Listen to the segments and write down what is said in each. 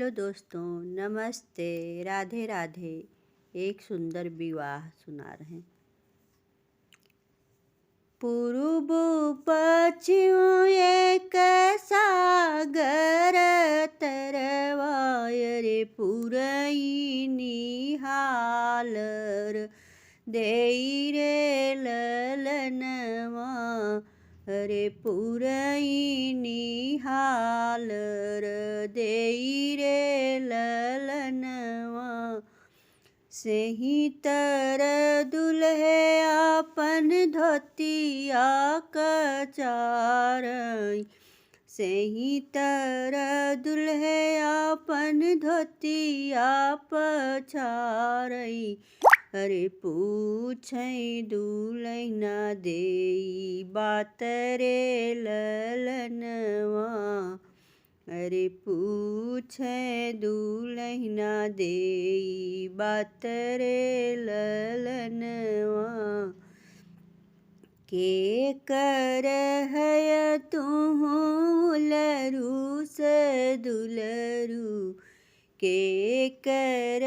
Hello दोस्तों, नमस्ते, राधे राधे। एक सुंदर विवाह सुना रहे हैं। पूर्व पश्चिम एक सागर तरवाय रे पुरई निहालर देई रे ललनवा रे पुरई निहालर देई रे ललनवा सेही तर दुल्हे अपन धोतिया कचारई सेही तर दुल्हे अपन धोतिया पछारई अरे पूछै दुलैना देई बात रे ललनवा अरे पूछै दुलैना देई बात रे ललनवा के कर है तुहु लरू से दुलरू के कर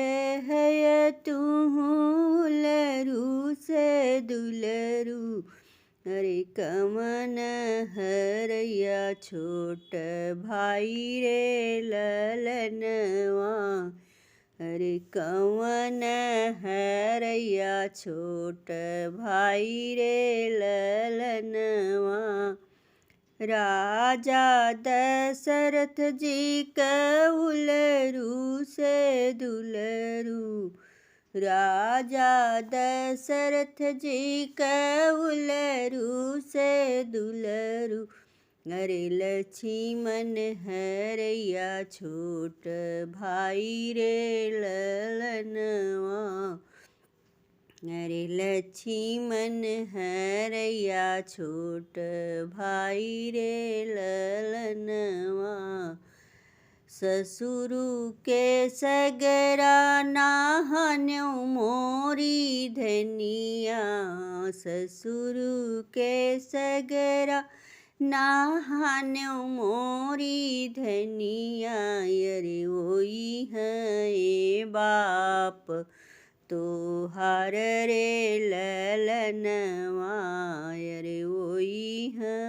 है तुहु लरू से दुलरू अरे कमन हरैया छोट भाई रे ललनवा अरे कवन हरैया छोट भाई रे ललनवा राजा दशरथ जी कउलरू से दुलरू राजा दशरथ जी कउलरू से दुलरू अरे लक्ष्मण हरैया छोट भाई रे ललनवा अरे लक्ष्मण हरैया छोट भाई रे ललनवा ससुरु के सगरा नाहन्यौ मोरी धनिया ससुरु के सगरा नाहन्यौ मोरी धनिया अरे ओई है बाप तोहार रे ललनवा अरे ओई है